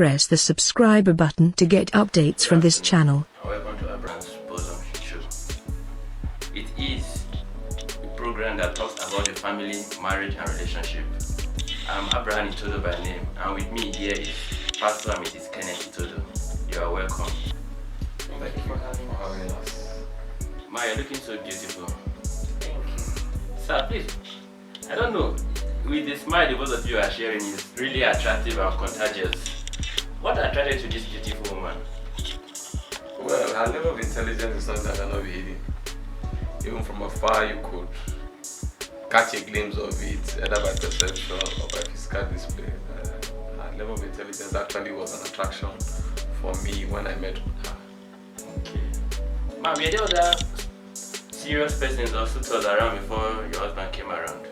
press the subscribe button to get updates from this channel. Welcome to Bosom show. It is a program that talks about the family, marriage and relationship. I'm Itodo by name, and with me here is Pastor and Mrs. Kenneth Itodo. You are welcome. Thank you for having us. Ma, you're looking so beautiful. Thank you. Sir, please, I don't know, with the smile the both of you are sharing is really attractive and contagious. What attracted you to this beautiful woman? Well, her level of intelligence is something that cannot be hidden. Even from afar, you could catch a glimpse of it, either by perception or by physical display. Her level of intelligence actually was an attraction for me when I met her. Okay. Ma'am, were there other serious persons or suitors around before your husband came around?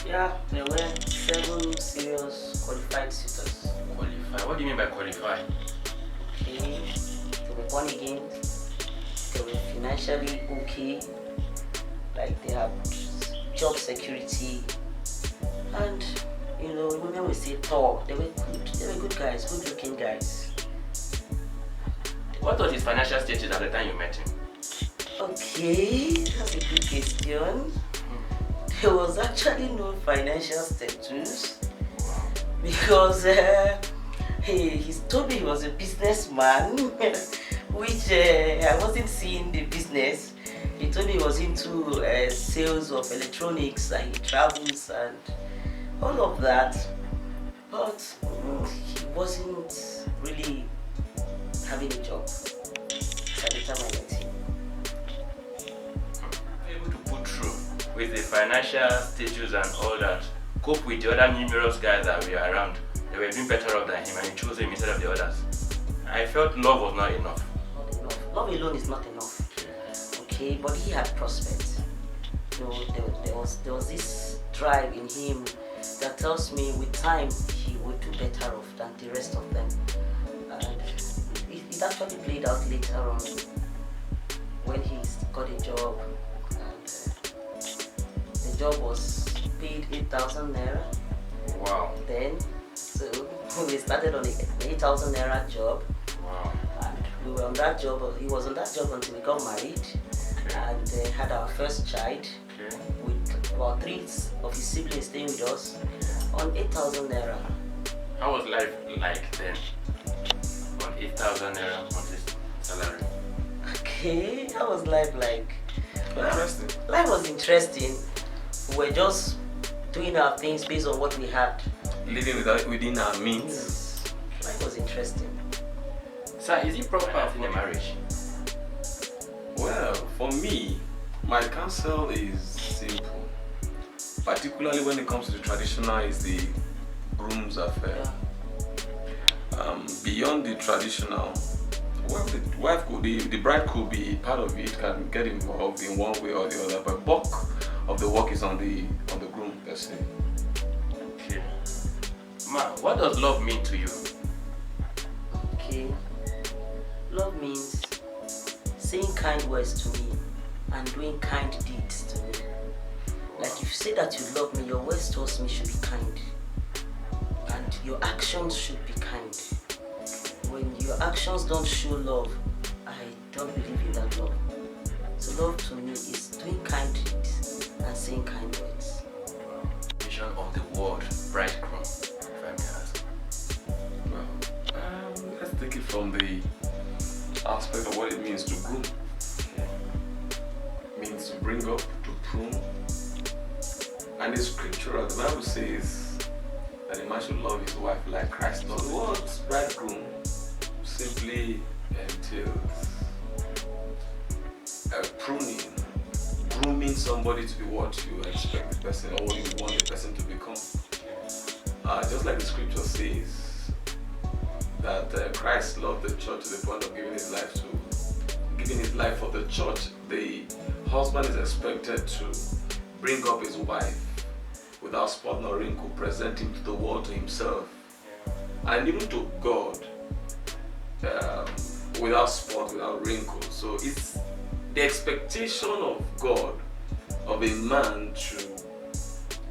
Yeah, there were 7 serious qualified suitors. Qualify? What do you mean by qualify? Okay, they were born again, they were financially okay, like they had job security, and you know, women will say tall. They were good guys, good looking guys. What was his financial status at the time you met him? Okay, that's a good question. There was actually no financial status because he told me he was a businessman, which I wasn't seeing the business. He told me he was into sales of electronics and he travels and all of that, but he wasn't really having a job at the time I met him. Able to put through with the financial status and all that, cope with the other numerous guys that were around. They were doing better off than him and he chose him instead of the others. I felt love was not enough. Not enough. Love alone is not enough. Okay, but he had prospects. You know, there was this drive in him that tells me with time he would do better off than the rest of them. And it actually played out later on when he got a job. The job was paid 8,000 naira. Wow. Then, so we started on the 8,000 naira job. Wow. And we were on that job. He was on that job until we got married, Okay. and had our first child. Okay. With about 3 of his siblings staying with us on 8,000 naira. How was life like then? On 8,000 naira monthly salary. Okay, how was life like? Interesting. Life was interesting. We were just doing our things based on what we had. Living within our means. Life was interesting. Sir, is it proper in a marriage? Well, for me, my counsel is simple. Particularly when it comes to the traditional, is the groom's affair. Yeah. Beyond the traditional, well, the bride could be part of it, can get involved in one way or the other, but bulk of the work is on the groom, per se. Okay. Ma, what does love mean to you? Okay. Love means saying kind words to me and doing kind deeds to me. Like if you say that you love me, your words towards me should be kind. And your actions should be kind. When your actions don't show love, I don't believe in that love. So love to me is doing kind deeds and saying kind words. Vision of the word bridegroom, if I may ask. Well, let's take it from the aspect of what it means to groom. Okay. It means to bring up, to prune. And the scripture, the Bible says that a man should love his wife like Christ. Now, the word bridegroom simply entails pruning, grooming somebody to be what you expect the person or what you want the person to become. Just like the scripture says that Christ loved the church to the point of giving his life for the church. The husband is expected to bring up his wife without spot nor wrinkle, present him to the world, to himself, and even to God, without spot, without wrinkle. So it's the expectation of God, of a man, to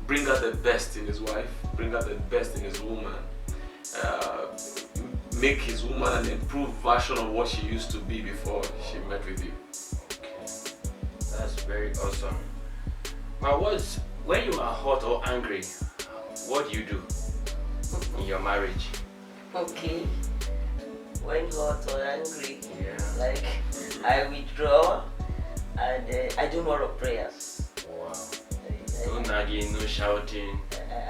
bring out the best in his wife, bring out the best in his woman, make his woman an improved version of what she used to be before she met with you. Okay, that's very awesome. But when you are hot or angry, what do you do in your marriage? Okay. When hot or angry, Yeah. like I withdraw and I do more of prayers. Wow. No nagging, no shouting.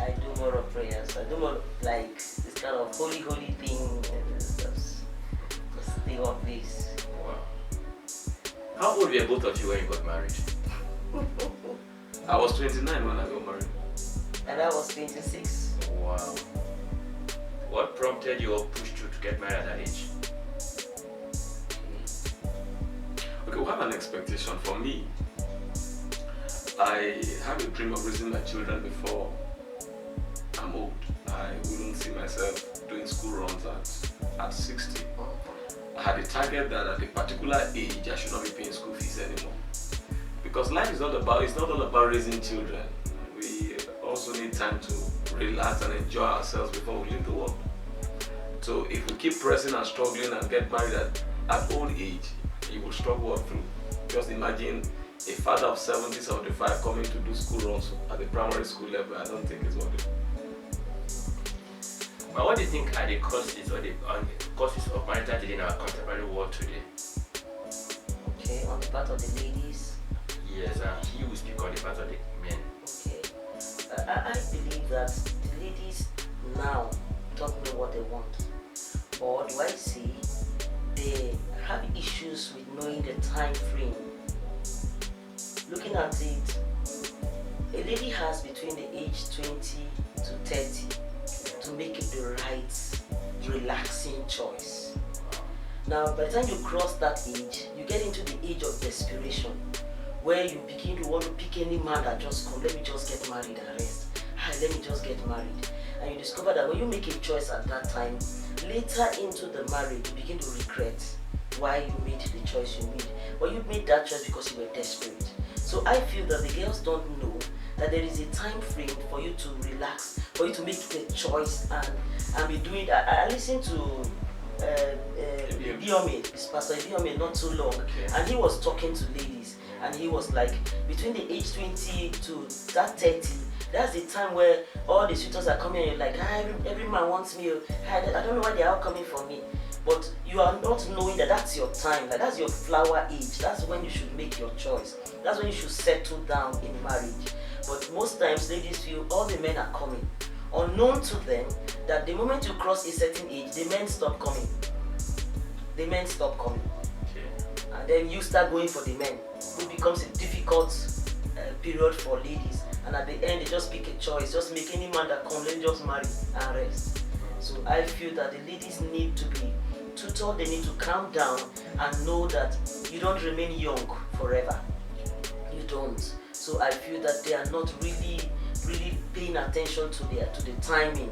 I do more of prayers. I do more of, like this kind of holy thing. Just stay on this. Wow. How old were both of you when you got married? I was 29 when I got married. And I was 26. Wow. What prompted you or pushed you to get married at that age? Okay, we have an expectation. For me, I have a dream of raising my children before I'm old. I wouldn't see myself doing school runs at 60. I had a target that at a particular age I should not be paying school fees anymore. Because life is not all about raising children. We also need time to relax and enjoy ourselves before we leave the world. So if we keep pressing and struggling and get married at old age, you will struggle all through. Just imagine a father of 70, 75 coming to do school runs at the primary school level. I don't think it's worth it. But what do you think are the causes or the causes of marital delay in our contemporary world today? Okay, on the part of the ladies. Yes, and he will speak on the part of the men. Okay. I believe that the ladies now don't know what they want. Or do I see they have issues with knowing the time frame? Looking at it, a lady has between the age 20 to 30 to make it the right, relaxing choice. Now, by the time you cross that age, you get into the age of desperation, where you begin to want to pick any man that just come, let me just get married and rest. Let me just get married. And you discover that when you make a choice at that time, later into the marriage, you begin to regret why you made the choice you made. Well, you made that choice because you were desperate. So I feel that the girls don't know that there is a time frame for you to relax, for you to make the choice and be doing that. I listened to Pastor Ibiome not too long, and he was talking to ladies, and he was like, between the age 20 to that 30, that's the time where all the suitors are coming and you're like, every man wants me, I don't know why they are all coming for me. But you are not knowing that that's your time, that that's your flower age. That's when you should make your choice. That's when you should settle down in marriage. But most times ladies feel all the men are coming, unknown to them that the moment you cross a certain age, the men stop coming. The men stop coming. Okay. And then you start going for the men. It becomes a difficult period for ladies. And at the end, they just pick a choice. Just make any man that comes, let just marry and rest. So I feel that the ladies need to be tutored. They need to calm down and know that you don't remain young forever. You don't. So I feel that they are not really paying attention to the timing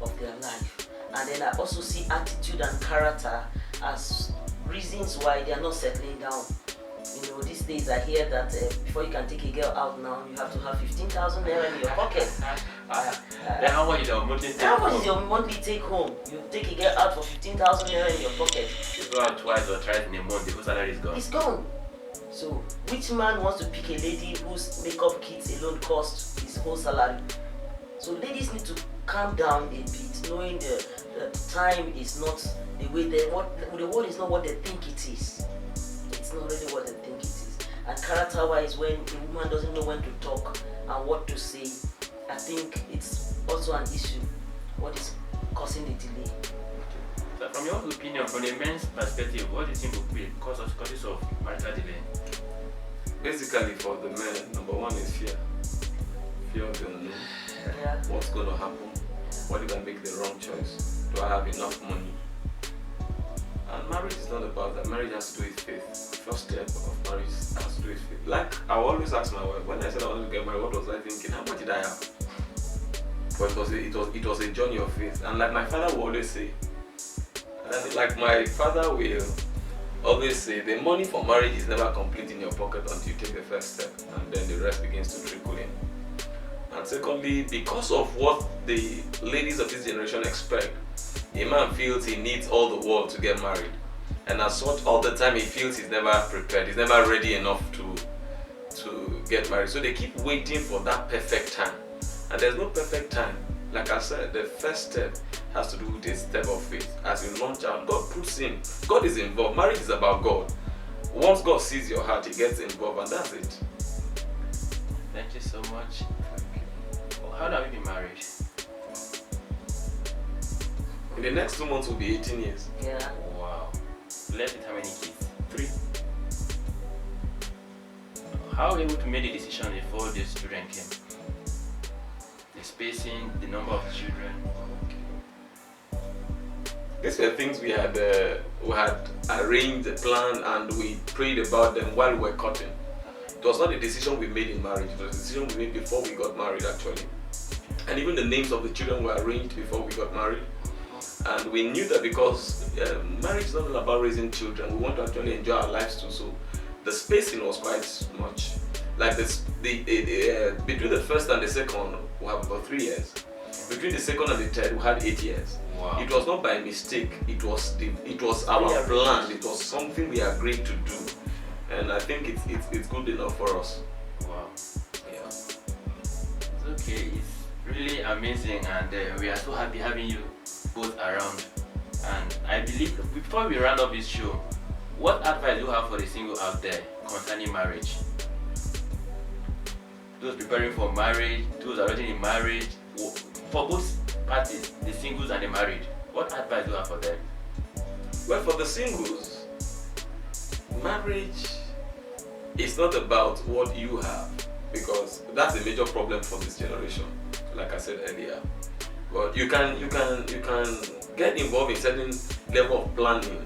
of their life. And then I also see attitude and character as reasons why they are not settling down. You know, these days I hear that before you can take a girl out now, you have to have 15,000 naira in your pocket. Then how much is your monthly take home? How much is your monthly take home? You take a girl out for 15,000 naira in your pocket. You go out twice or thrice in a month, the whole salary is gone. It's gone. So, which man wants to pick a lady whose makeup kits alone cost his whole salary? So, ladies need to calm down a bit, knowing the time is not the way the world is not what they think it is. It's not really what they think it is. And character-wise, when a woman doesn't know when to talk and what to say, I think it's also an issue. What is causing the delay? So from your opinion, from a man's perspective, what do you think would be causes of marital delay? Basically, for the men, number one is fear. Fear of the unknown. Yeah. What's going to happen? What if I make the wrong choice? Do I have enough money? And marriage is not about that. Marriage has to do with faith. First step of marriage has to do with faith. Like I always ask my wife, when I said I wanted to get married, what was I thinking? How much did I have? But it was a journey of faith. And like my father will always say, and like my father will always say, the money for marriage is never complete in your pocket until you take the first step, and then the rest begins to trickle in. And secondly, because of what the ladies of this generation expect, a man feels he needs all the world to get married, and as such, all the time he feels he's never prepared, he's never ready enough to get married. So they keep waiting for that perfect time, and there's no perfect time. Like I said, the first step has to do with a step of faith. As you launch out, God puts in, God is involved. Marriage is about God. Once God sees your heart, He gets involved, and that's it. Thank you so much. Well, how long have you been married? In the next 2 months will be 18 years. Yeah. Wow. Left with how many kids? 3. How were you able to make the decision before these children came? The spacing, the number of children. These were things we had arranged, planned, and we prayed about them while we were courting. It was not a decision we made in marriage, it was a decision we made before we got married actually. And even the names of the children were arranged before we got married. And we knew that because marriage is not all about raising children, we want to actually enjoy our lives too. So the spacing was quite much. Like this, between the first and the second, we have about 3 years. Between the second and the third, we had 8 years. Wow. It was not by mistake. It was our plan. It was something we agreed to do, and I think it's good enough for us. Wow. Yeah. It's okay. It's really amazing, and we are so happy having you both around. And I believe before we round up this show, what advice do you have for the single out there concerning marriage? Those preparing for marriage, those already in marriage, for both parties, the singles and the married, what advice do you have for them? Well, for the singles, marriage is not about what you have, because that's a major problem for this generation. Like I said earlier, but you can get involved in certain level of planning.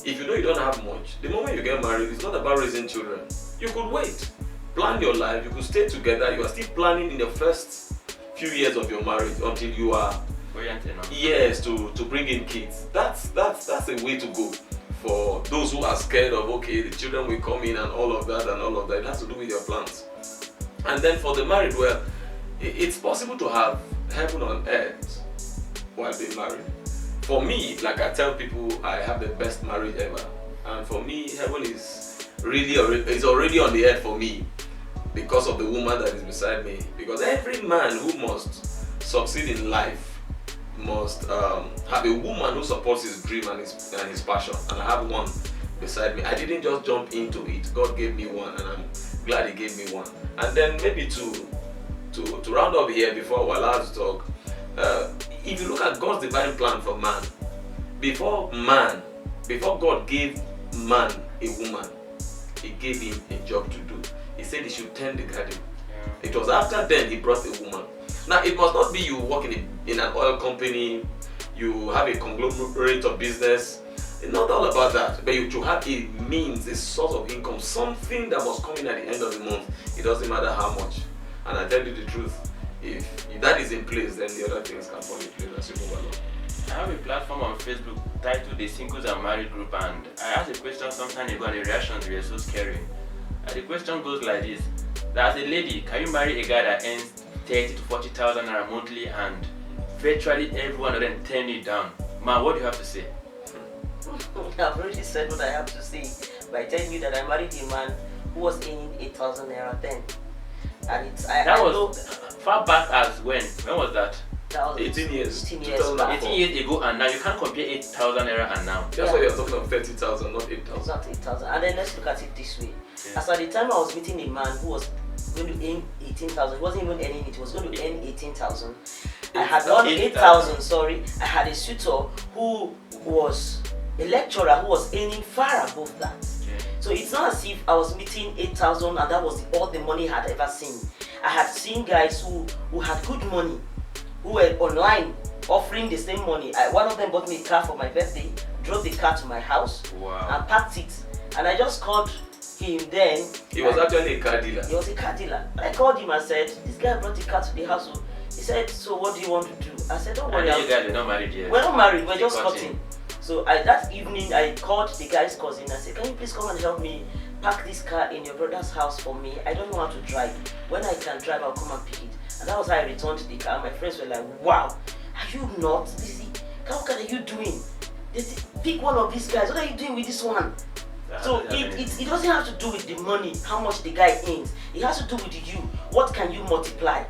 If you know you don't have much, the moment you get married, it's not about raising children. You could wait, plan your life, you could stay together. You are still planning in the first few years of your marriage until you are yes to bring in kids. That's a way to go for those who are scared of, okay, the children will come in and all of that. It has to do with your plans. And then for the married, well, it's possible to have heaven on earth while being married. For me, like I tell people, I have the best marriage ever, and for me, heaven is already on the earth for me, because of the woman that is beside me. Because every man who must succeed in life must have a woman who supports his dream and his passion. And I have one beside me. I didn't just jump into it. God gave me one, and I'm glad He gave me one. And then maybe to round up here before we're allowed to talk, if you look at God's divine plan for man, before God gave man a woman, He gave him a job to do. He said he should tend the garden. It was after then He brought a woman. Now, it must not be you work in an oil company, you have a conglomerate of business. It's not all about that, but you should have a means, a source of income, something that must come in at the end of the month. It doesn't matter how much. And I tell you the truth, if that is in place, then the other things can fall in place as you move along. I have a platform on Facebook titled the Singles and Married Group, and I asked a question some time ago and the reactions were so scary. And the question goes like this: that as a lady, can you marry a guy that earns 30 to 40,000 naira monthly and virtually everyone of them turn you down? Man, what do you have to say? I've already said what I have to say by telling you that I married a man who was earning 8,000 naira then. And that was far back as when? When was that? That was 18 years. 18 years back. 18 years ago, and now you can't compare 8,000 naira and now. That's why you're talking of 30,000, not 8,000. It's not 8,000. And then let's look at it this way. Yeah. As at the time I was meeting a man who was going to earn 18,000, he wasn't even earning it, he was going to earn 18,000. I had done 8,000, sorry. I had a suitor who was a lecturer who was earning far above that. Okay. So it's not as if I was meeting 8,000 and that was all the money I had ever seen. I had seen guys who had good money, who were online offering the same money. One of them bought me a car for my birthday, drove the car to my house, wow, and packed it. And I just called him then. He was actually a car dealer. He was a car dealer. I called him and said, this guy brought the car to the house. He said, so what do you want to do? I said, don't worry. And you guys are not married yet? We're not married, we're just cutting. So that evening I called the guy's cousin and said, can you please come and help me park this car in your brother's house for me? I don't know how to drive. When I can drive, I'll come and pick it. And that was how I returned the car. My friends were like, wow, are you not busy? What are you doing? Pick one of these guys. What are you doing with this one? So it doesn't have to do with the money, how much the guy earns. It has to do with you. What can you multiply?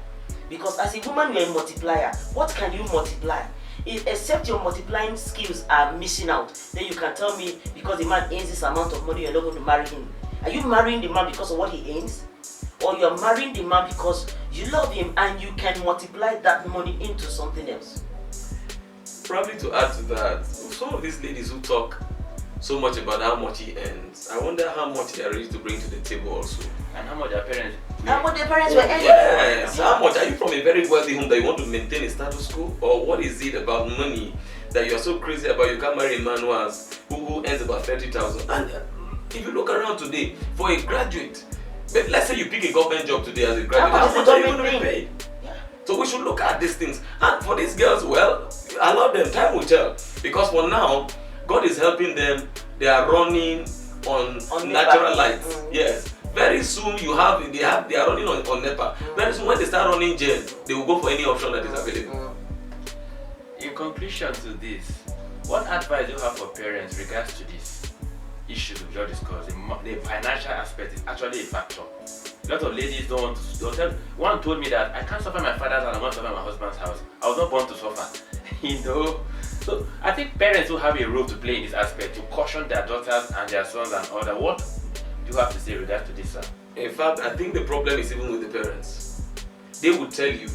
Because as a woman, you're a multiplier. What can you multiply? Except your multiplying skills are missing out, then you can tell me because the man earns this amount of money, you're not going to marry him. Are you marrying the man because of what he earns? Or you're marrying the man because you love him and you can multiply that money into something else? Probably to add to that, some of these ladies who talk so much about how much he earns, I wonder how much they are ready to bring to the table also. And how much their parents were earning. Yes. How much? Are you from a very wealthy home that you want to maintain a status quo? Or what is it about money that you are so crazy about? You can't marry a man who earns about 30,000. And if you look around today, for a graduate, but let's say you pick a government job today as a graduate, how much are you going to be paid? So we should look at these things. And for these girls, well, allow them, time will tell. Because for now, God is helping them. They are running on natural light. Yes. Very soon they are running on NEPA. Very soon when they start running gen, they will go for any option that is available. In conclusion to this, what advice do you have for parents regards to this issue we just discussed? The financial aspect is actually a factor. A lot of ladies don't want to tell. One told me that I can't suffer my father's house, I want to suffer my husband's house. I was not born to suffer. You know? So I think parents will have a role to play in this aspect to caution their daughters and their sons and all that. What do you have to say regards to this, sir? In fact, I think the problem is even with the parents. They will tell you,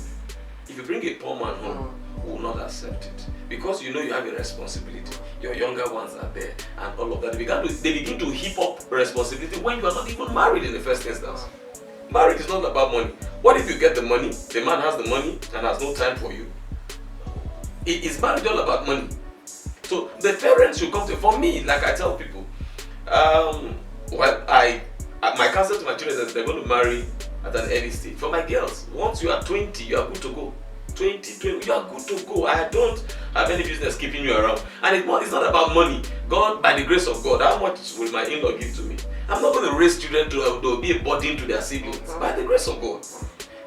if you bring a poor man home, we will not accept it. Because you know you have a responsibility. Your younger ones are there and all of that. They begin to heap up responsibility when you are not even married in the first instance. Marriage is not about money. What if you get the money, the man has the money and has no time for you? Is marriage all about money? So the parents should come to, for me, like I tell people, my counsel to my children is that they're going to marry at an early stage. For my girls, once you are 20, you are good to go. 20, you are good to go. I don't have any business keeping you around. And it's not about money. God, by the grace of God, how much will my in-law give to me? I'm not going to raise children to be a burden to their siblings. By the grace of God.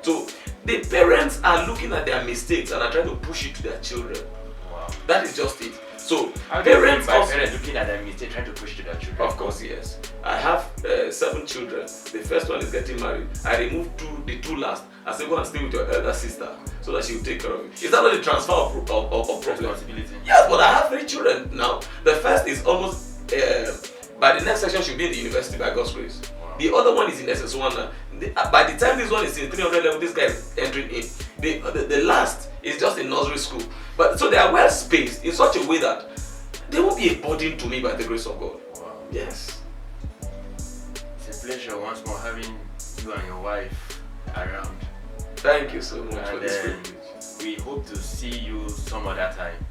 So the parents are looking at their mistakes and are trying to push it to their children. Wow. That is just it. So parents looking at their mistakes trying to push to their children. Of course, yes. I have 7 children. The first one is getting married. I removed the two last. I said, go and stay with your elder sister so that she will take care of it. Is that not a transfer of responsibility? Yes, but I have 3 children now. The first is almost, by the next section, she'll be in the university by God's grace. Wow. The other one is in SS1 now. By the time this one is in 300 level, this guy is entering in. The last is just in nursery school. But so they are well spaced in such a way that they won't be a burden to me by the grace of God. Wow. Yes. It's a pleasure once more having you and your wife around. Thank you so much for this privilege. We hope to see you some other time.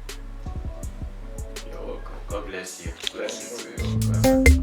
You're welcome. God bless you. Bless you too.